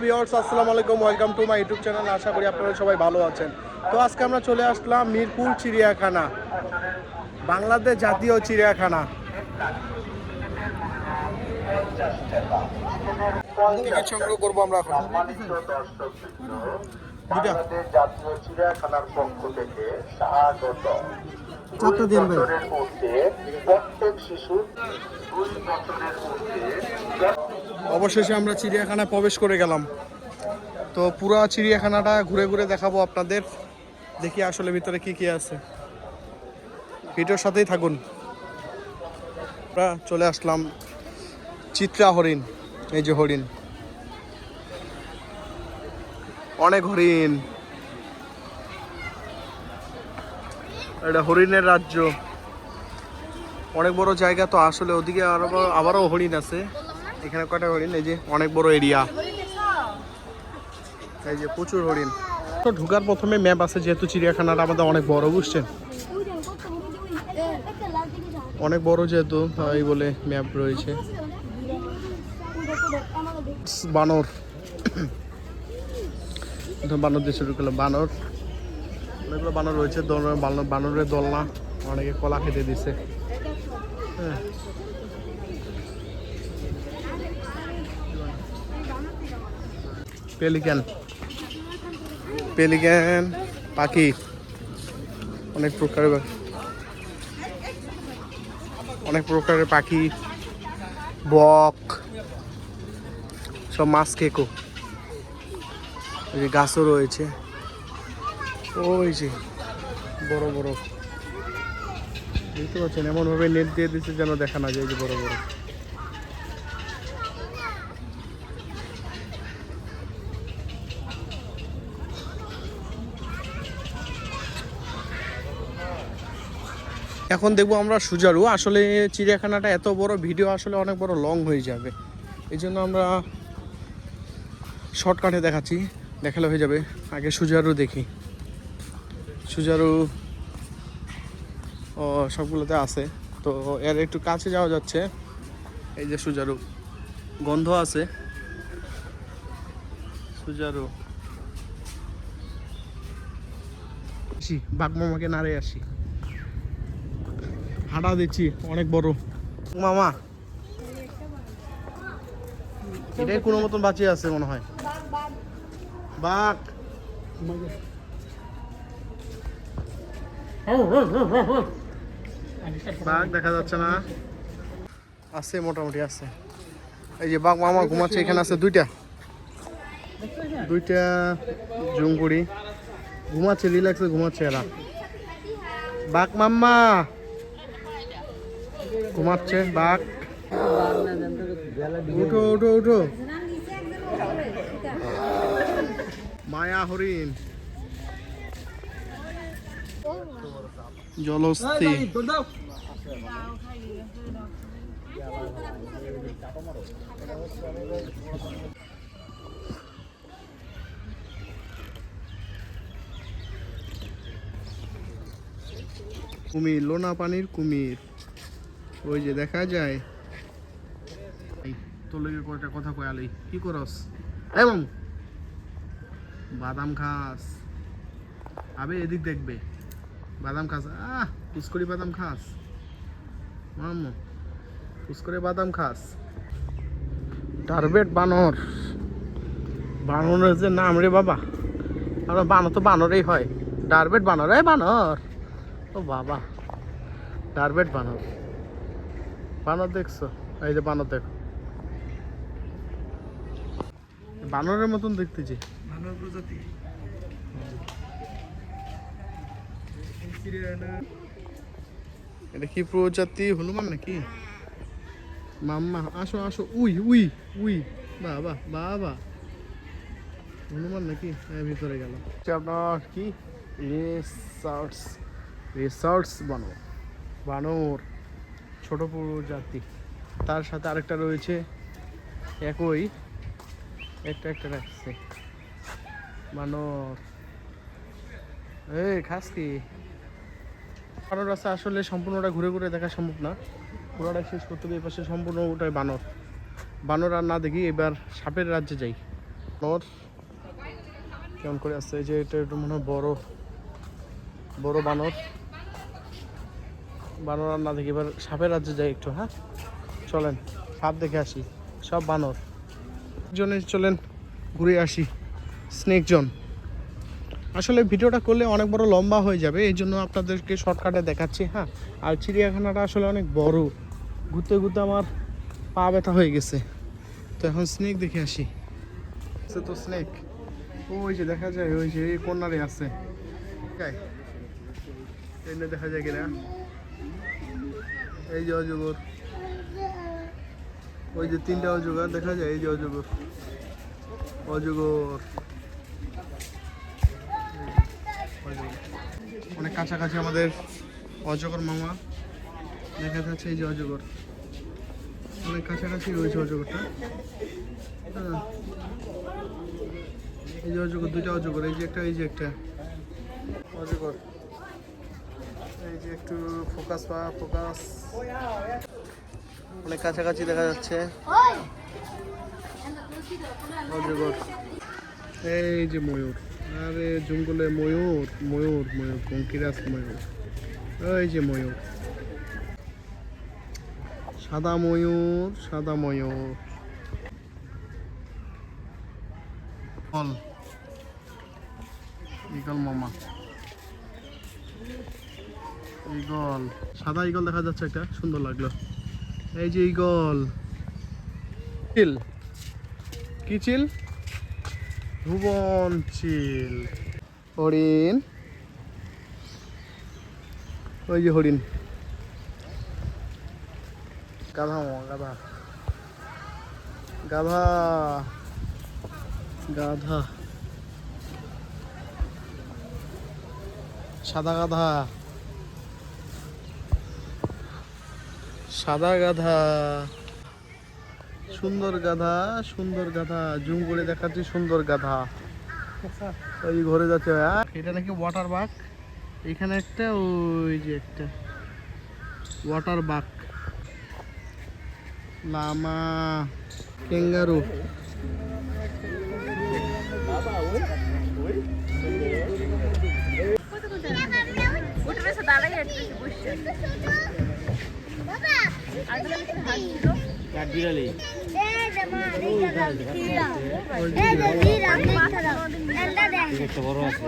Viewers আসসালামু আলাইকুম, welcome to my YouTube channel. আশা করি আপনারা সবাই ভালো আছেন। তো আজকে আমরা চলে আসলাম মিরপুর চিড়িয়াখানা, বাংলাদেশ জাতীয় চিড়িয়াখানা। টিকিট সংগ্রহ করবো আমরা এখন। বাংলাদেশ জাতীয় চিড়িয়াখানার পক্ষ থেকে স্বাগত। বছরের মধ্যে প্রত্যেক শিশুর 2 বছরের মধ্যে। অবশেষে আমরা চিড়িয়াখানায় প্রবেশ করে গেলাম। তো পুরো চিড়িয়াখানাটা ঘুরে ঘুরে দেখাবো আপনাদের। দেখি আসলে ভিতরে কি কি আছে, ভিডিওর সাথেই থাকুন। আমরা চলে আসলাম চিত্রা হরিণ। এই যে হরিণ, অনেক হরিণ। এটা হরিণের রাজ্য, অনেক বড় জায়গা। তো আসলে ওদিকে আবারও হরিণ আছে। এখানে কয়টা হরিণ, এই যে অনেক বড় এরিয়া, এই যে প্রচুর হরিণ। তো ঢোকার প্রথমে ম্যাপ আছে, যেহেতু চিড়িয়াখানাটা আমাদের অনেক বড়, বুঝছেন, অনেক বড় যেহেতু, এই বলে ম্যাপ রয়েছে। বানর, বানর দিয়ে শুরু করলো। বানর, অনেকগুলো বানর রয়েছে। বানরের দোলনা, অনেকে কলা খেতে দিছে। হ্যাঁ, পেলিক্যান, পেলিক্যান পাখি, অনেক প্রকারের পাখি। বক, সব মাছ খেকো। এই যে গাছও রয়েছে, ওই যে বড় বড়, দেখতে পাচ্ছেন, এমন ভাবে নেট দিয়ে দিচ্ছে যেন দেখা না যায়। যে বড় বড় এখন দেখবো আমরা সুজারু। আসলে চিড়িয়াখানাটা এত বড়, ভিডিও আসলে অনেক বড় লং হয়ে যাবে, এই জন্য আমরা শর্টকাটে দেখাচ্ছি, দেখালে হয়ে যাবে। আগে সুজারু দেখি। সুজারু ও সবগুলোতে আছে, তো এর একটু কাছে যাওয়া যাচ্ছে। এই যে সুজারু, গন্ধ আছে সুজারু। আসি, বাঘ মামাকে নাড়ে আসি, হাঁটা দিচ্ছি, অনেক বড় মামা। এটাই কোনো মতন বাঁচিয়ে আছে মনে হয়। বাঘ, বাঘ দেখা যাচ্ছে না, আছে মোটামুটি আছে। এই যে বাঘ মামা ঘুমাচ্ছে, এখানে আছে দুইটা জুমকুড়ি ঘুমাচ্ছে, রিল্যাক্সে ঘুমাচ্ছে এরা। বাঘ মাম্মা ঘুমাচ্ছে। বাঘ, উঠো উঠো উঠো। মায়া হরিণ, জলস্থি, কুমির, লোনা পানির কুমির, ওই যে দেখা যায়। তোর লগে কয়টা কথা কয় আলি, কি করস? এবং বাদাম খাস, আবে এদিক দেখবে, বাদাম খাস। পুষ্করি বাদাম খাস মাম্মু, পুষ্করি বাদাম খাস। টার্বেট বানর, বানরের যে নাম রে বাবা, আমরা বানর তো বানরেই হয়। টার্বেট বানর, এই বানর, ও বাবা, টার্বেট বানর। বানর দেখছো? এই যে বানর দেখো, বানরের মতন দেখতে, যে বানর প্রজাতি। এটা কি প্রজাতি? হনুমান নাকি? মাম্মা আসো আসো। উই উই উই, বাবা বাবা, হনুমান নাকি? ভিতরে গেল। আপনার কি রিসার্চ বানর, বানর ছোট প্রজাতি। তার সাথে আরেকটা রয়েছে, একই একটা রাখছে বানর। এই খাস কি? বানর আছে, আসলে সম্পূর্ণটা ঘুরে ঘুরে দেখা সম্ভব না, ঘোরাটা শেষ করতে হবে। এই পাশে সম্পূর্ণ ওটাই বানর। বানর আর না দেখি, এবার সাপের রাজ্যে যাই। বানর কেমন করে আসছে, এই যে এটা একটু মনে হয় বড় বড় বানর। বানর আর না দেখি, এবার সাপের রাজ্যে যাই একটু। হ্যাঁ চলেন, সাপ দেখে আসি। সব বানর জনে, চলেন ঘুরে আসি স্নেক জোন। আসলে ভিডিওটা করলে অনেক বড় লম্বা হয়ে যাবে, এই জন্য আপনাদেরকে শর্টকাটে দেখাচ্ছি। হ্যাঁ, আর চিড়িয়াখানাটা আসলে অনেক বড়, ঘুরতে ঘুরতে আমার পা ব্যথা হয়ে গেছে। তো এখন স্নেক দেখে আসি। তো স্নেক ওই যে দেখা যায়, ওই যে এই কর্নারে আছে। দেখা যায় কিনা, এই যে অজগর, ওই যে 3টা অজগর দেখা যায়। এই যে অজগর, অজগর অনেক কাছাকাছি আমাদের অজগর মামা দেখা যাচ্ছে। এই যে অজগর অনেক কাছাকাছি রয়েছে অজগরটা। হ্যাঁ, এই যে অজগর, 2টা অজগর, এই যে একটা, এই যে একটা অজগর। এই যে একটু ফোকাস অনেক কাছাকাছি দেখা যাচ্ছে অজগর। এই যে ময়ূর, আরে জঙ্গলে ময়ূর ময়ূর ময়ূর পঙ্কিরাজ ময়ূর। ওই যে ময়ূর, সাদা ময়ূর, সাদা ময়ূর। ইগল মামা, ইগল, সাদা ইগল দেখা যাচ্ছে একটা, সুন্দর লাগলো। এই যে ইগল, চিল, কি চিল? ভুবন চিল। হরিণ, ওই যে হরিণ। গাধা মামা, গাধা, গাধা, গাধা, সাদা গাধা, সাদা গাধা, সুন্দর গাধা, সুন্দর গাধা, জুম করে দেখাচ্ছি সুন্দর গাধা। ওই ঘরে যাচ্ছে। এটা নাকি ওয়াটার বাগ, এখানে একটা, ওই যে একটা ওয়াটার বাগ। লামা, ক্যাঙ্গারু, কাঠবিড়ালি, একটা বড় আছে।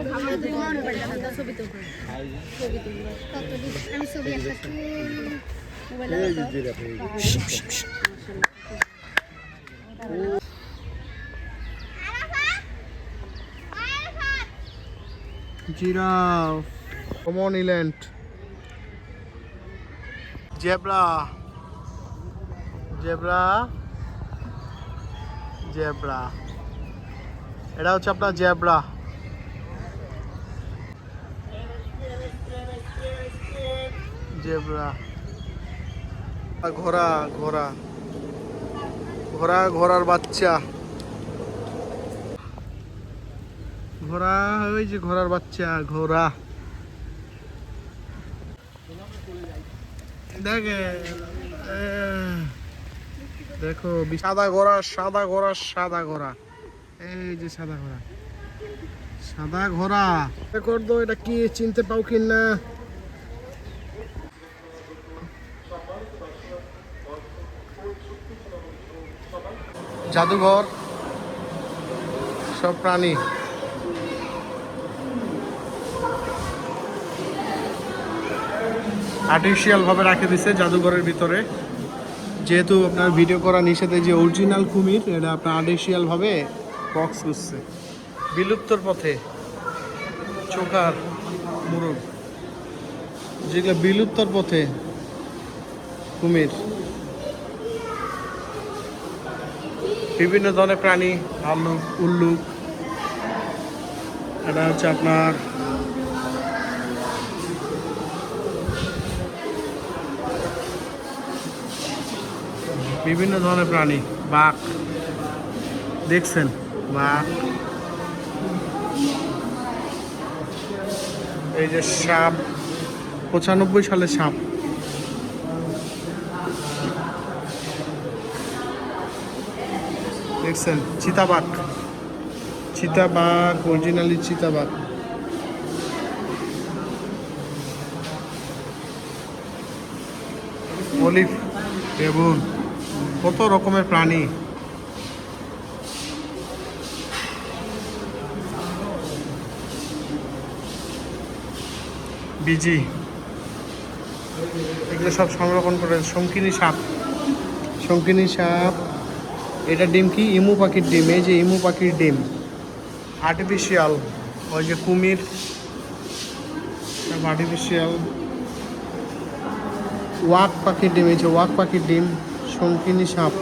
Giraffe, common eland, zebra, zebra, zebra. এটা হচ্ছে আপনার জেব্রা। জেব্রা, ঘোড়া, ঘোড়া, ঘোড়া, ঘোড়ার বাচ্চা, ঘোড়া, ওই যে ঘোড়ার বাচ্চা, ঘোড়া। দেখো সাদা ঘোড়া, সাদা ঘোড়া, সাদা ঘোড়া। এই যে সাদা ঘোড়া, সাদা ঘোড়া। রেকর্ড দো, এটা কি চিনতে পাও কি না? জাদুঘর, সব প্রাণী। আর্টিফিশিয়াল ভাবে রাখে দিছে জাদুঘরের ভিতরে, যেহেতু আপনার ভিডিও করা নিষেধে। যে অরিজিনাল কুমির, এটা আপনার আর্টিফিশিয়াল ভাবে বক্স করছে। বিলুপ্তর পথে চোকার মুরগ, যেগুলো বিলুপ্তর পথে কুমির। বিভিন্ন ধরনের প্রাণী, ভাল্লুক, উল্লুক। এটা হচ্ছে আপনার বিভিন্ন ধরনের প্রাণী। বাঘ দেখছেন, বাঘ। এই যে সাপ, 95 সালের সাপ। দেখছেন চিতাবাঘ, চিতাবাঘ অরিজিনালি চিতাবাঘ। অলিভ, বেবুন, কত রকমের প্রাণী। বিজি, এগুলো সব সংরক্ষণ করে। শঙ্কিনী সাপ, শঙ্কিনী সাপ। এটা ডিম কি? ইমু পাখির ডিম। এই যে ইমু পাখির ডিম, আর্টিফিশিয়াল। ওই যে কুমির, সব আর্টিফিশিয়াল। ওয়াক পাখির ডিম, এই যে ওয়াক পাখির ডিম, শঙ্কিনী সাপ।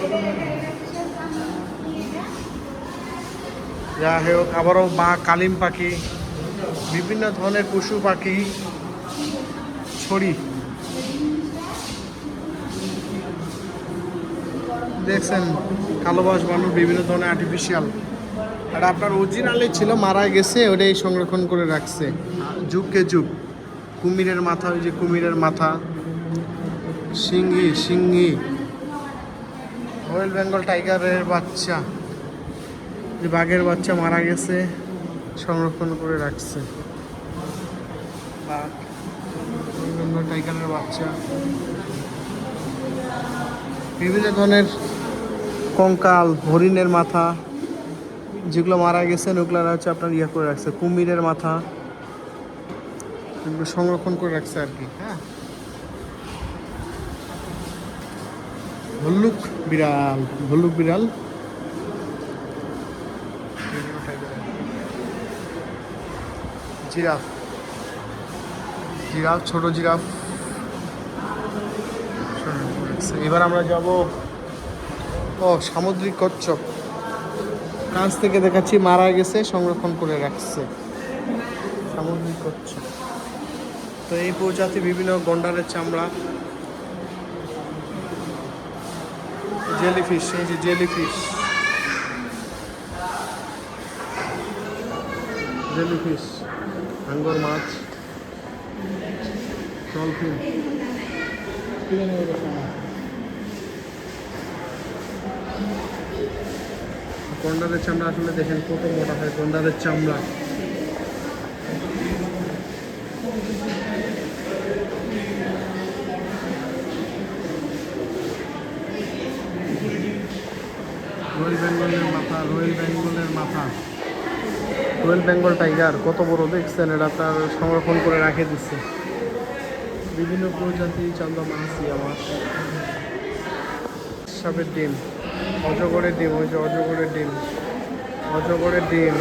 যা হোক, আবারও বাঘ, কালিম পাখি, বিভিন্ন ধরনের পশু পাখি, ছড়ি দেখছেন। কালোবাস বানর, বিভিন্ন ধরনের আর্টিফিশিয়াল। আর আপনার অরিজিনালি ছিল, মারা গেছে, ওটাই সংরক্ষণ করে রাখছে যুগকে যুগ। কুমিরের মাথা, ওই যে কুমিরের মাথা, সিংহি, সিংহি। রয়্যাল বেঙ্গল টাইগারের বাচ্চা, যে বাঘের বাচ্চা মারা গেছে, সংরক্ষণ করে রাখছে। বাঘ, রয়্যাল বেঙ্গল টাইগারের বাচ্চা, বিভিন্ন ধরনের কঙ্কাল, হরিণের মাথা, যেগুলো মারা গেছেন ওগুলো হচ্ছে আপনার ইয়ে করে রাখছে। কুমিরের মাথা, এগুলো সংরক্ষণ করে রাখছে আর কি। হ্যাঁ, ভল্লুক বিড়াল, ভল্লুক বিড়াল, জিরাফ, জিরাফ, ছোট জিরাফ। এবার আমরা যাব সামুদ্রিক কচ্ছপ। কাছ থেকে দেখাচ্ছি, মারা গেছে, সংরক্ষণ করে রাখছে সামুদ্রিক কচ্ছপ। তো এই প্রজাতি বিভিন্ন গন্ডারের চামড়া। জেলিফিশ, এই যে জেলিফিশ, জেলিফিশ, হাঙ্গর মাছ, ডলফিন। গন্ডারের চামড়া আসলে দেখেন কত মোটা হয় গন্ডারের চামড়া। রয়্যাল বেঙ্গলের মাথা, রয়্যাল বেঙ্গলের মাথা, রয়্যাল বেঙ্গল টাইগার কত বড় দেখছেন। এটা তার সংরক্ষণ করে রেখে দিচ্ছে। বিভিন্ন প্রজাতি চান্দা মাছি, আমার সাপের ডিম, অজগরের ডিম, ওই যে অজগরের ডিম, অজগরের ডিম।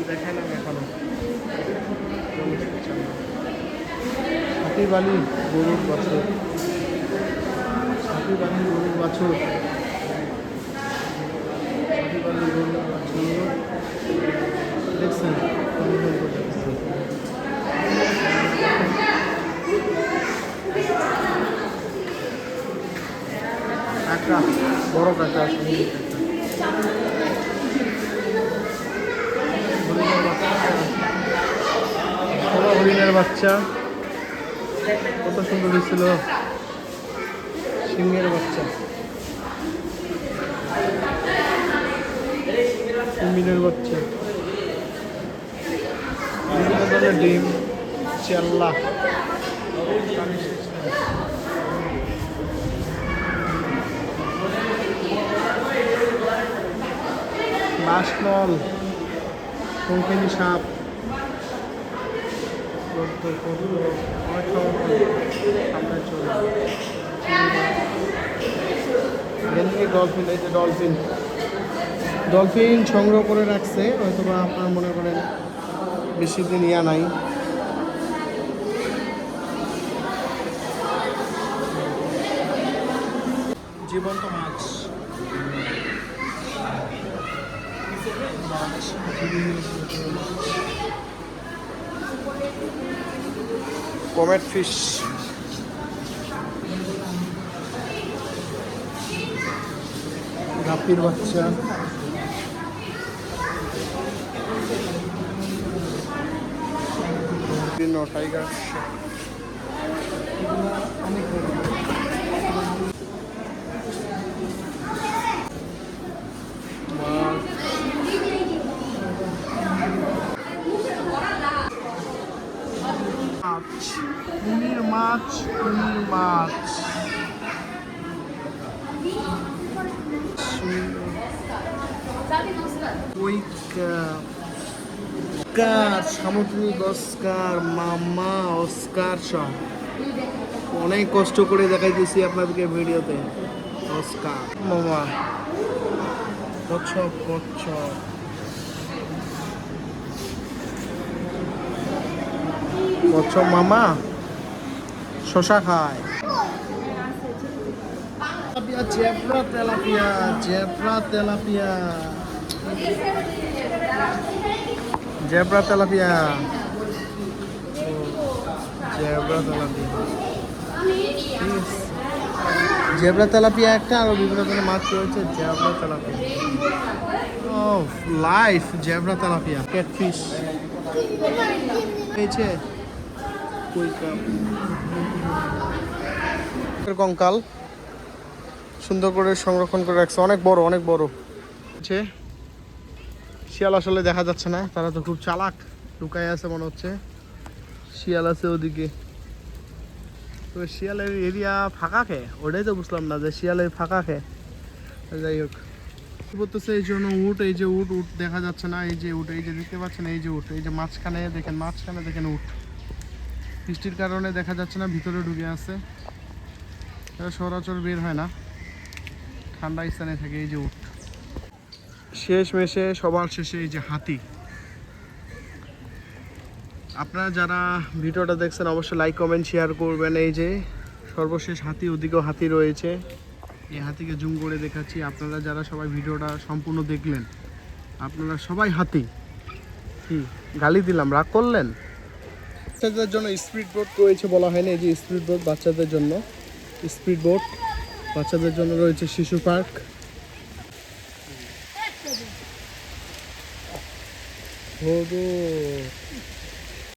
দেখালাম এখনো। হাতি বালি, গরুর বাছুর, হাতি বালি, গরুর বাছুর, হাতি বালি, গরুর বাছুর দেখছেন। একটা বড় কাঁচা, হরিণের বাচ্চা কত সুন্দর দিচ্ছিল। সিংহের বাচ্চা, কুমিরের বাচ্চা, বিভিন্ন ধরনের ডিম, চেল্লা, বাঁশনল, শঙ্কিনী সাপ, ডলফিন, এই যে ডলফিন, ডলফিন সংগ্রহ করে রাখছে। হয়তো বা আপনার মনে করেন বেশি দিন ইয়া নাই। জীবন্ত মাছ, কমেট ফিশ, গাপ্পির বাচ্চা, টাইগার। অনেক বড়। মাছ, কুমির মাছ, কুমির মাছ। অস্কার, সামুদ্রিক অস্কার, মামা অস্কার সব অনেক কষ্ট করে দেখাইতেছি আপনাদেরকে ভিডিওতে। অস্কার মামা, কচ্ছপ কচ্ছপ, কচ্ছপ মামা শশা খায়। Zebra tilapia, zebra tilapia, zebra tilapia, zebra tilapia, zebra tilapia একটা, আরো বিভিন্ন ধরনের মাছ রয়েছে। জেব্রা তেলাপিয়া, ও লাইফ জেব্রা তেলাপিয়া। ক্যাটফিশ পেয়েছে, কঙ্কাল সুন্দর করে সংরক্ষণ করে রাখছে, অনেক বড় অনেক বড়। শিয়াল আসলে দেখা যাচ্ছে না, তারা তো খুব চালাক, লুকায় আছে মনে হচ্ছে। শিয়াল আছে ওদিকে, তো শিয়ালের এরিয়া ফাঁকা খেয়ে, ওটাই তো বুঝলাম না যে শিয়ালের ফাঁকা খেয়ে। যাই হোক, বলতেছে এই জন্য উট, এই যে উট, উট দেখা যাচ্ছে না, এই যে উট, এই যে দেখতে পাচ্ছেন, এই যে উট, এই যে মাঝখানে দেখেন, মাঝখানে দেখেন উট। বৃষ্টির কারণে দেখা যাচ্ছে না, ভিতরে ঢুকে আছে, সচরাচর বের হয় না, ঠান্ডা স্থানে থাকে। এই যে উট, শেষ মেশে সবার শেষে এই যে হাতি। আপনারা যারা ভিডিওটা দেখছেন অবশ্যই লাইক কমেন্ট শেয়ার করবেন। এই যে সর্বশেষ হাতি, ওদিকেও হাতি রয়েছে, এই হাতিকে জুম করে দেখাচ্ছি। আপনারা যারা সবাই ভিডিওটা সম্পূর্ণ দেখলেন, আপনারা সবাই হাতি। কি গালি দিলাম, রাগ করলেন? বাচ্চাদের জন্য স্পিড বোট রয়েছে, বলা হয়নি, এই যে স্পিড বোট বাচ্চাদের জন্য, স্পিড বোট বাচ্চাদের জন্য রয়েছে। শিশু পার্ক,